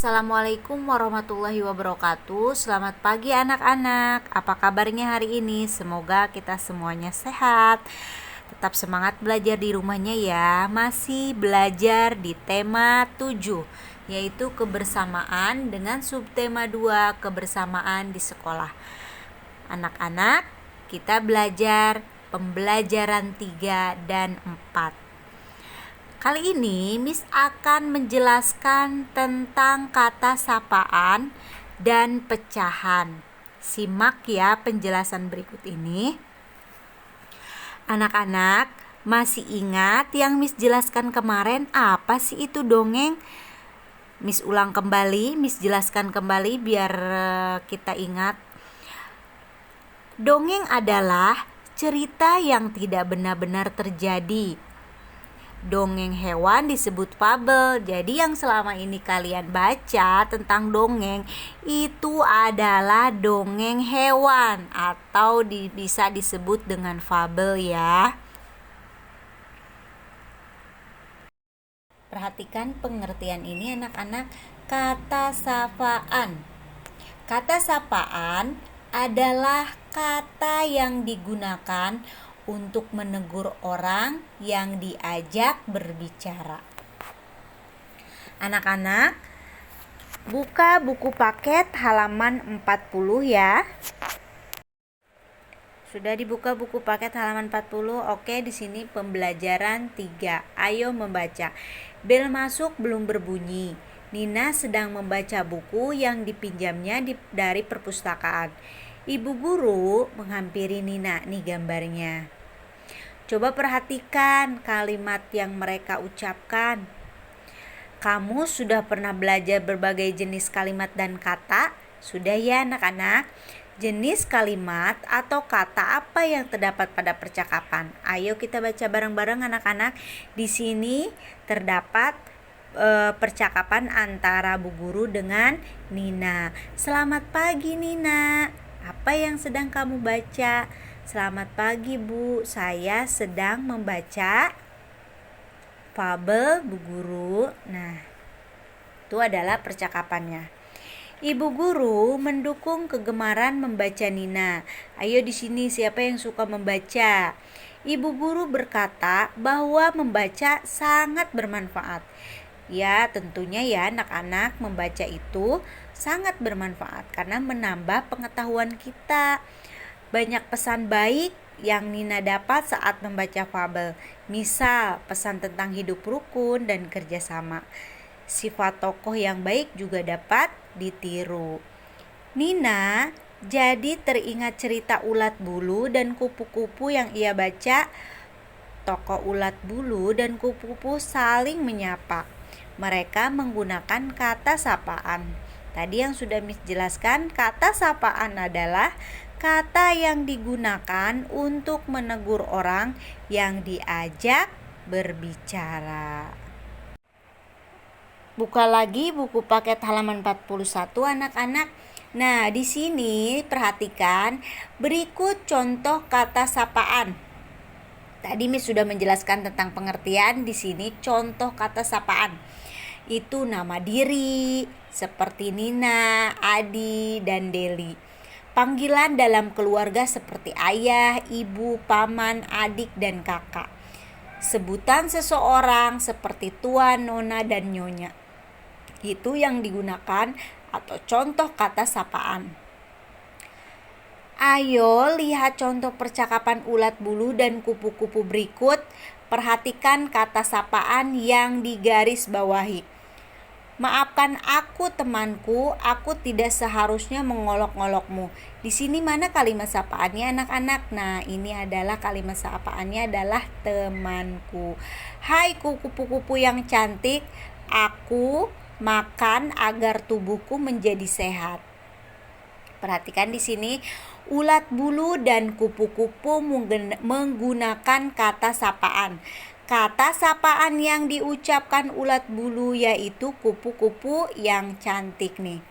Assalamualaikum warahmatullahi wabarakatuh. Selamat pagi anak-anak. Apa kabarnya hari ini? Semoga kita semuanya sehat. Tetap semangat belajar di rumahnya ya. Masih belajar di tema 7, yaitu kebersamaan dengan subtema 2, kebersamaan di sekolah. Anak-anak, kita belajar pembelajaran 3 dan 4. Kali ini Miss akan menjelaskan tentang kata sapaan dan pecahan. Simak ya penjelasan berikut ini. Anak-anak, masih ingat yang Miss jelaskan kemarin apa sih itu dongeng? Miss ulang kembali, Miss jelaskan kembali biar kita ingat. Dongeng adalah cerita yang tidak benar-benar terjadi. Dongeng hewan disebut fabel. Jadi yang selama ini kalian baca tentang dongeng itu adalah dongeng hewan atau bisa disebut dengan fabel ya. Perhatikan pengertian ini anak-anak. Kata sapaan. Kata sapaan adalah kata yang digunakan untuk menegur orang yang diajak berbicara. Anak-anak, buka buku paket halaman 40 ya. Sudah dibuka buku paket halaman 40? Oke, di sini pembelajaran 3. Ayo membaca. Bel masuk belum berbunyi. Nina sedang membaca buku yang dipinjamnya dari perpustakaan. Ibu guru menghampiri Nina, nih gambarnya. Coba perhatikan kalimat yang mereka ucapkan. Kamu sudah pernah belajar berbagai jenis kalimat dan kata? Sudah ya anak-anak? Jenis kalimat atau kata apa yang terdapat pada percakapan? Ayo kita baca bareng-bareng anak-anak. Di sini terdapat percakapan antara Bu Guru dengan Nina. Selamat pagi Nina. Apa yang sedang kamu baca? Selamat pagi Bu, saya sedang membaca fabel Bu Guru. Nah, itu adalah percakapannya. Ibu guru mendukung kegemaran membaca Nina. Ayo di sini siapa yang suka membaca? Ibu guru berkata bahwa membaca sangat bermanfaat. Ya, tentunya ya anak-anak, membaca itu sangat bermanfaat karena menambah pengetahuan kita. Banyak pesan baik yang Nina dapat saat membaca fabel. Misal, pesan tentang hidup rukun dan kerjasama. Sifat tokoh yang baik juga dapat ditiru. Nina jadi teringat cerita ulat bulu dan kupu-kupu yang ia baca. Tokoh ulat bulu dan kupu-kupu saling menyapa. Mereka menggunakan kata sapaan. Tadi yang sudah Miss jelaskan, kata sapaan adalah kata yang digunakan untuk menegur orang yang diajak berbicara. Buka lagi buku paket halaman 41 anak-anak. Nah, di sini perhatikan berikut contoh kata sapaan. Tadi Miss sudah menjelaskan tentang pengertian, di sini contoh kata sapaan. Itu nama diri seperti Nina, Adi, dan Deli. Panggilan dalam keluarga seperti ayah, ibu, paman, adik, dan kakak. Sebutan seseorang seperti tuan, nona, dan nyonya. Itu yang digunakan atau contoh kata sapaan. Ayo lihat contoh percakapan ulat bulu dan kupu-kupu berikut. Perhatikan kata sapaan yang digaris bawahi. Maafkan aku temanku, aku tidak seharusnya mengolok-ngolokmu. Di sini mana kalimat sapaannya anak-anak? Nah, ini adalah kalimat sapaannya adalah temanku. Hai kupu-kupu yang cantik, aku makan agar tubuhku menjadi sehat. Perhatikan di sini ulat bulu dan kupu-kupu menggunakan kata sapaan. Kata sapaan yang diucapkan ulat bulu yaitu kupu-kupu yang cantik nih.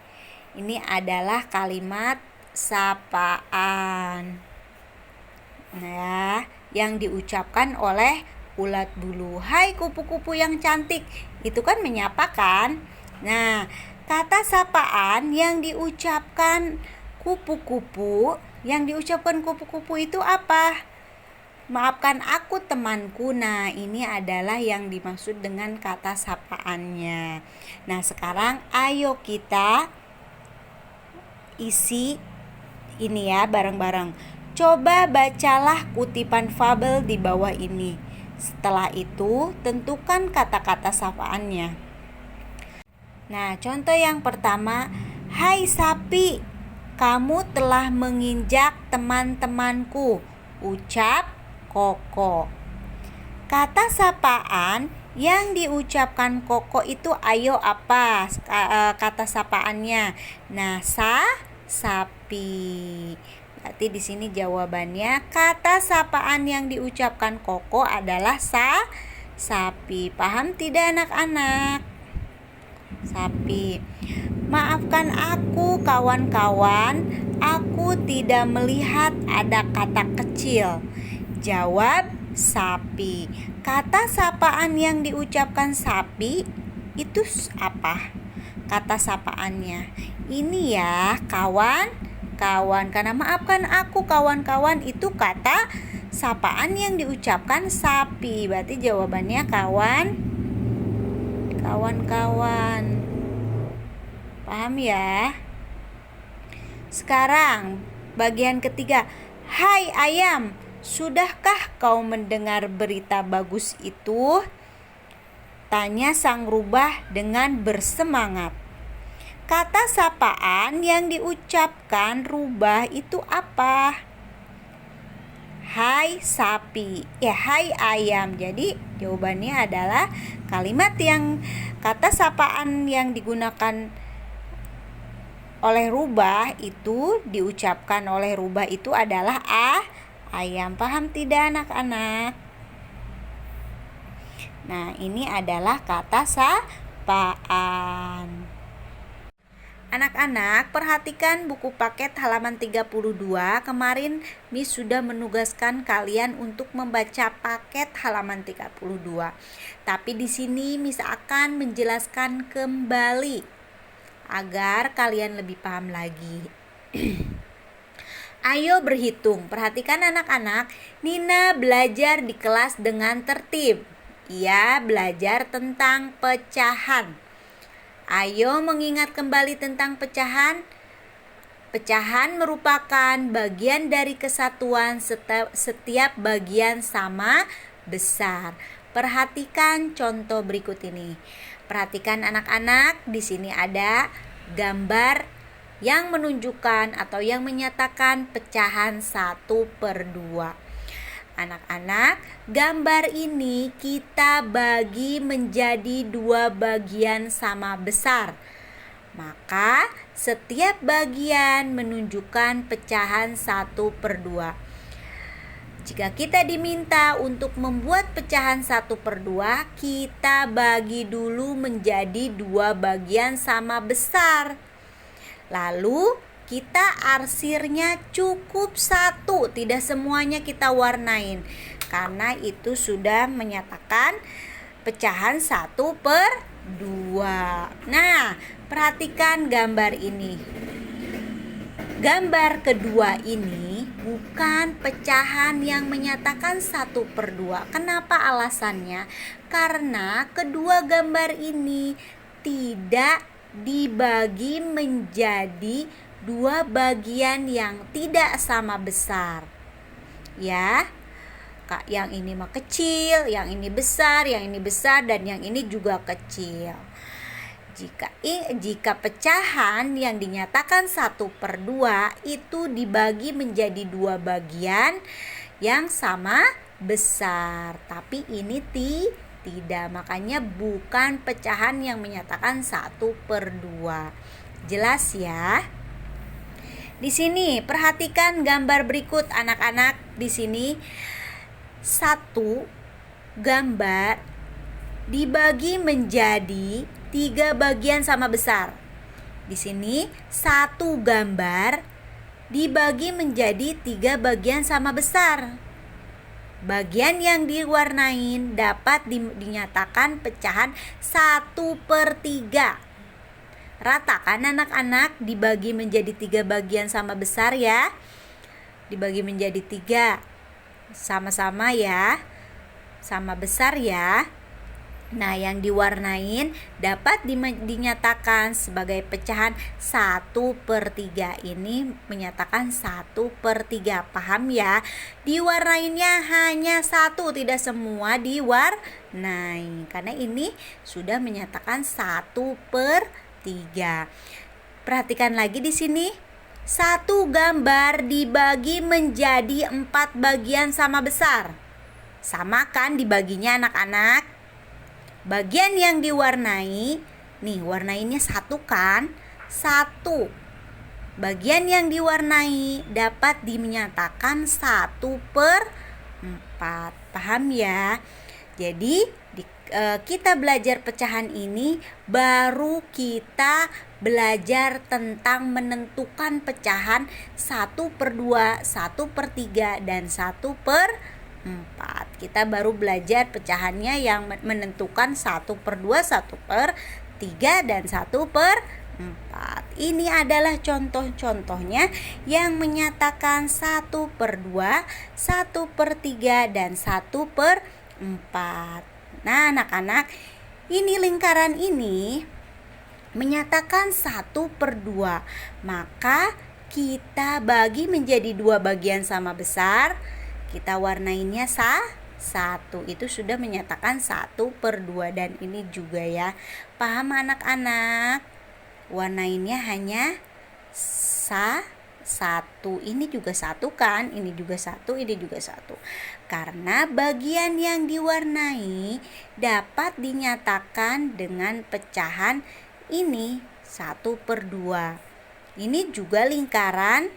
Ini adalah kalimat sapaan. Nah, yang diucapkan oleh ulat bulu. Hai kupu-kupu yang cantik. Itu kan menyapa kan? Nah, Kata sapaan yang diucapkan kupu-kupu, itu apa? Maafkan aku temanku. Nah, ini adalah yang dimaksud dengan kata sapaannya. Nah, sekarang ayo kita isi ini ya bareng-bareng. Coba bacalah kutipan fabel di bawah ini. Setelah itu, tentukan kata-kata sapaannya. Nah, contoh yang pertama, hai sapi, kamu telah menginjak teman-temanku. Ucap Koko. Kata sapaan yang diucapkan Koko itu ayo apa? Kata sapaannya. Nah, sapi. Berarti di sini jawabannya kata sapaan yang diucapkan Koko adalah sapi. Paham tidak anak-anak? Sapi. Maafkan aku kawan-kawan, aku tidak melihat ada kata kecil. Jawab sapi. Kata sapaan yang diucapkan sapi itu apa? Kata sapaannya. Ini ya kawan-kawan. Karena maafkan aku kawan-kawan itu kata sapaan yang diucapkan sapi. Berarti jawabannya kawan-kawan. Paham ya? Sekarang bagian ketiga. Hai ayam, sudahkah kau mendengar berita bagus itu? Tanya sang rubah dengan bersemangat. Kata sapaan yang diucapkan rubah itu apa? Hai sapi, hai ayam. Jadi jawabannya adalah kata sapaan yang digunakan oleh rubah itu, diucapkan oleh rubah itu adalah ayam. Paham tidak anak-anak? Nah, ini adalah kata sapaan. Anak-anak, perhatikan buku paket halaman 32. Kemarin Miss sudah menugaskan kalian untuk membaca paket halaman 32. Tapi di sini Miss akan menjelaskan kembali agar kalian lebih paham lagi. Ayo berhitung. Perhatikan anak-anak, Nina belajar di kelas dengan tertib. Ia belajar tentang pecahan. Ayo mengingat kembali tentang pecahan. Pecahan merupakan bagian dari kesatuan, setiap bagian sama besar. Perhatikan contoh berikut ini. Perhatikan anak-anak, di sini ada gambar yang menunjukkan atau yang menyatakan pecahan 1/2. Anak-anak, gambar ini kita bagi menjadi 2 bagian sama besar. Maka setiap bagian menunjukkan pecahan 1/2. Jika kita diminta untuk membuat pecahan 1/2, kita bagi dulu menjadi 2 bagian sama besar. Lalu kita arsirnya cukup 1, tidak semuanya kita warnain, karena itu sudah menyatakan pecahan 1/2. Nah, perhatikan gambar ini. Gambar kedua ini bukan pecahan yang menyatakan 1/2. Kenapa alasannya? Karena kedua gambar ini tidak dibagi menjadi 2 bagian yang tidak sama besar. Ya. Yang ini mah kecil, yang ini besar, dan yang ini juga kecil. Jika pecahan yang dinyatakan 1/2 itu dibagi menjadi 2 bagian yang sama besar. Tapi ini tidak, makanya bukan pecahan yang menyatakan 1/2. Jelas ya? Di sini perhatikan gambar berikut anak-anak. Di sini 1 gambar dibagi menjadi 3 bagian sama besar. Di sini 1 gambar dibagi menjadi 3 bagian sama besar. Bagian yang diwarnain dapat dinyatakan pecahan 1/3. Rata kan anak-anak? Dibagi menjadi 3 bagian sama besar ya. Dibagi menjadi 3. Sama-sama ya. Sama besar ya. Nah, yang diwarnain dapat dinyatakan sebagai pecahan 1/3. Ini menyatakan 1/3. Paham ya? Diwarnainnya hanya 1, tidak semua diwarnai. Karena ini sudah menyatakan 1/3. Perhatikan lagi di sini. Satu gambar dibagi menjadi 4 bagian sama besar. Sama kan dibaginya anak-anak? Bagian yang diwarnai, nih warnainnya 1 kan? 1. Bagian yang diwarnai dapat dinyatakan 1/4. Paham ya? Jadi kita belajar pecahan ini, baru kita belajar tentang menentukan pecahan 1/2, 1/3, dan 1/4. Kita baru belajar pecahannya yang menentukan 1/2, 1/3, dan 1/4. Ini adalah contoh-contohnya yang menyatakan 1/2, 1/3, dan 1/4. Nah, anak-anak, ini lingkaran ini menyatakan 1/2. Maka kita bagi menjadi 2 bagian sama besar. Kita warnainnya 1. Itu sudah menyatakan 1/2. Dan ini juga ya. Paham anak-anak? Warnainnya hanya 1. Ini juga 1 kan? Ini juga 1, ini juga 1. Karena bagian yang diwarnai dapat dinyatakan dengan pecahan ini 1/2. Ini juga lingkaran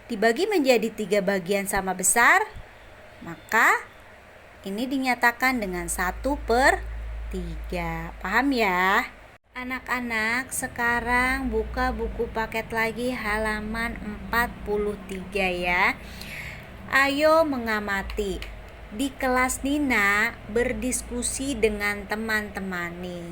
dibagi menjadi 3 bagian sama besar, maka ini dinyatakan dengan 1/3. Paham ya? Anak-anak, sekarang buka buku paket lagi halaman 43 ya. Ayo mengamati. Di kelas Nina berdiskusi dengan teman-teman nih.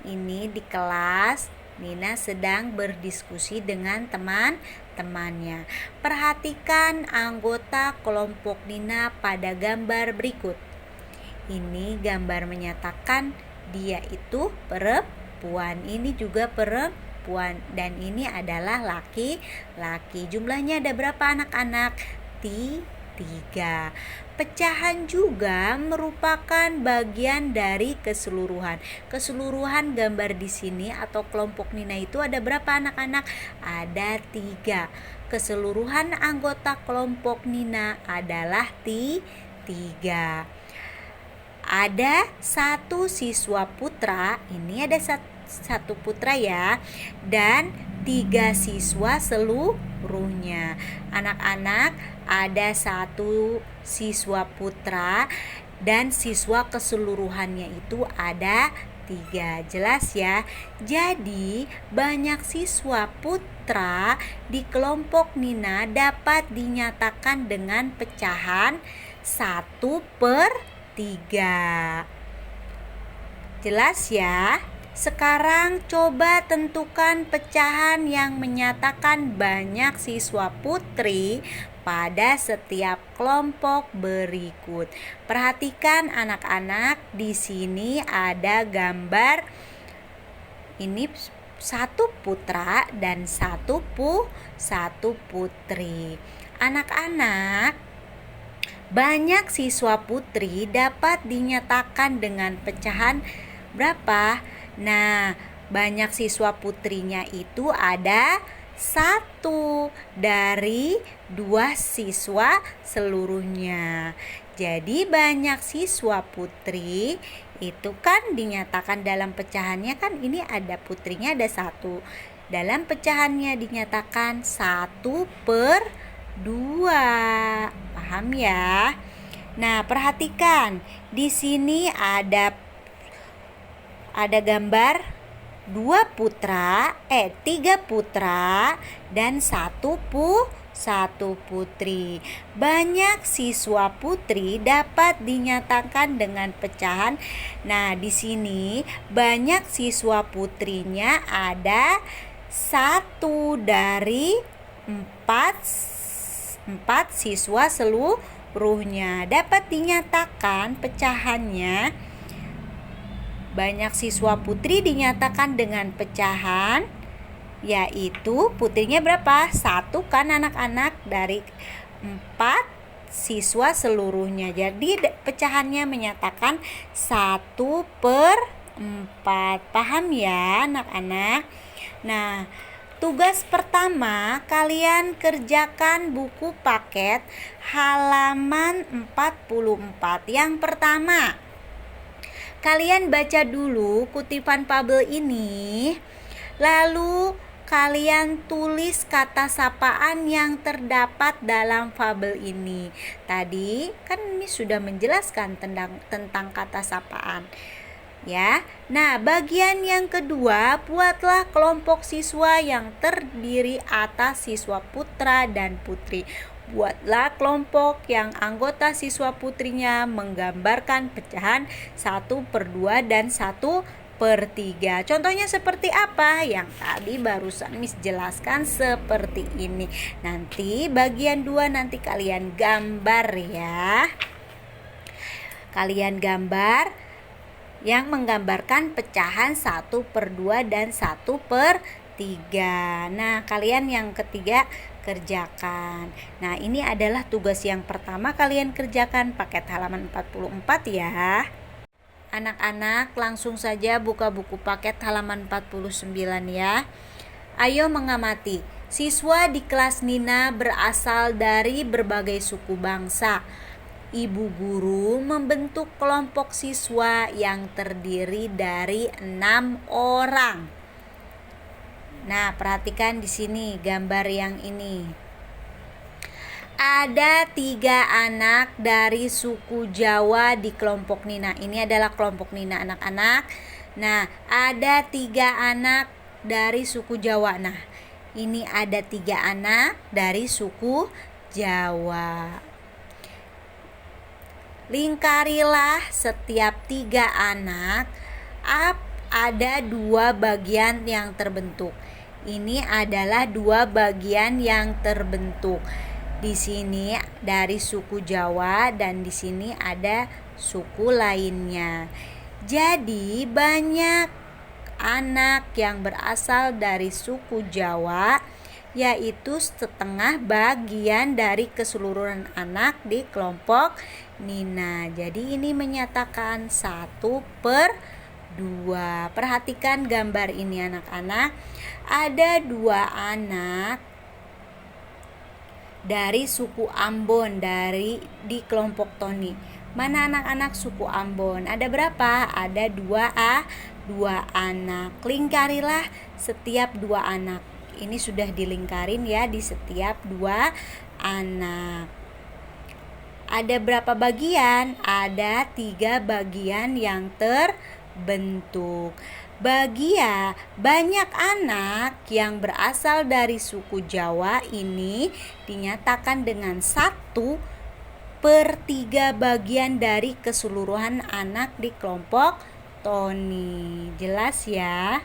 Ini di kelas Nina sedang berdiskusi dengan teman-temannya. Perhatikan anggota kelompok Nina pada gambar berikut. Ini gambar menyatakan dia itu perempuan, ini juga perempuan, dan ini adalah laki-laki. Jumlahnya ada berapa anak-anak? 3. Pecahan juga merupakan bagian dari keseluruhan. Keseluruhan gambar di sini atau kelompok Nina itu ada berapa anak-anak? Ada 3. Keseluruhan anggota kelompok Nina adalah 3. Ada 1 siswa putra, ini ada 1 putra ya, dan 3 siswa seluruhnya. Anak-anak, ada 1 siswa putra dan siswa keseluruhannya itu ada 3. Jelas ya? Jadi banyak siswa putra di kelompok Nina dapat dinyatakan dengan pecahan 1/3. Jelas ya? Sekarang coba tentukan pecahan yang menyatakan banyak siswa putri pada setiap kelompok berikut. Perhatikan anak-anak, di sini ada gambar ini 1 putra dan 1 putri. Anak-anak, banyak siswa putri dapat dinyatakan dengan pecahan berapa? Nah, banyak siswa putrinya itu ada 1 dari 2 siswa seluruhnya. Jadi banyak siswa putri itu kan dinyatakan dalam pecahannya kan ini ada putrinya ada 1. Dalam pecahannya dinyatakan 1/2. Paham ya? Nah, perhatikan. Di sini ada gambar 3 putra dan 1 1 putri. Banyak siswa putri dapat dinyatakan dengan pecahan. Nah, di sini banyak siswa putrinya ada 1 dari 4 siswa seluruhnya. Dapat dinyatakan pecahannya. Banyak siswa putri dinyatakan dengan pecahan, yaitu putrinya berapa? 1 kan anak-anak dari 4 siswa seluruhnya. Jadi pecahannya menyatakan 1/4. Paham ya anak-anak? Nah, tugas pertama, kalian kerjakan buku paket halaman 44. Yang pertama, kalian baca dulu kutipan fabel ini, lalu kalian tulis kata sapaan yang terdapat dalam fabel ini. Tadi kan ini sudah menjelaskan tentang kata sapaan. Ya. Nah, bagian yang kedua, buatlah kelompok siswa yang terdiri atas siswa putra dan putri. Buatlah kelompok yang anggota siswa putrinya menggambarkan pecahan 1/2 dan 1/3. Contohnya seperti apa? Yang tadi barusan Miss jelaskan seperti ini. Nanti bagian 2 nanti kalian gambar ya. Kalian gambar yang menggambarkan pecahan 1/2 dan 1/3. Nah, kalian yang ketiga kerjakan. Nah, ini adalah tugas yang pertama kalian kerjakan paket halaman 44 ya. Anak-anak langsung saja buka buku paket halaman 49 ya. Ayo mengamati. Siswa di kelas Nina berasal dari berbagai suku bangsa. Ibu guru membentuk kelompok siswa yang terdiri dari 6 orang. Nah, perhatikan di sini gambar yang ini. Ada 3 anak dari suku Jawa di kelompok Nina. Ini adalah kelompok Nina anak-anak. Nah, ada 3 anak dari suku Jawa. Nah, ini ada 3 anak dari suku Jawa. Lingkarilah setiap 3 anak. Ada 2 bagian yang terbentuk. Ini adalah 2 bagian yang terbentuk. Di sini dari suku Jawa dan di sini ada suku lainnya. Jadi banyak anak yang berasal dari suku Jawa, yaitu setengah bagian dari keseluruhan anak di kelompok Nina. Jadi ini menyatakan 1/2. Perhatikan gambar ini anak-anak. Ada 2 anak dari suku Ambon di kelompok Toni. Mana anak-anak suku Ambon? Ada berapa? Ada 2 anak. Lingkarilah setiap 2 anak. Ini sudah dilingkarin ya di setiap 2 anak. Ada berapa bagian? Ada 3 bagian yang terbentuk. Banyak anak yang berasal dari suku Jawa ini dinyatakan dengan 1/3 bagian dari keseluruhan anak di kelompok Toni. Jelas ya?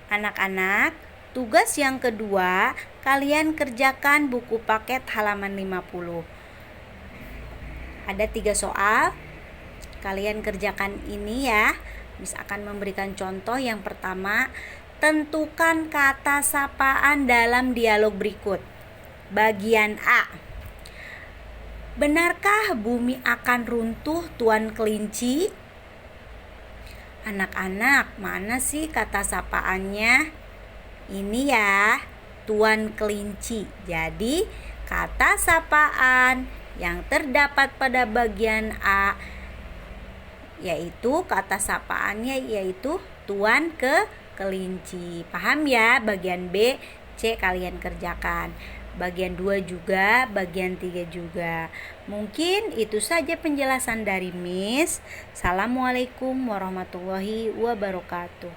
Anak-anak, tugas yang kedua, kalian kerjakan buku paket halaman 50. Ada 3 soal. Kalian kerjakan ini ya. Miss akan memberikan contoh. Yang pertama, tentukan kata sapaan dalam dialog berikut. Bagian A. Benarkah bumi akan runtuh, Tuan Kelinci? Anak-anak, mana sih kata sapaannya? Ini ya, Tuan Kelinci. Jadi, kata sapaan yang terdapat pada bagian A yaitu kata sapaannya yaitu Tuan Kelinci. Paham ya? Bagian B, C kalian kerjakan. Bagian 2 juga, bagian 3 juga. Mungkin itu saja penjelasan dari Miss. Assalamualaikum warahmatullahi wabarakatuh.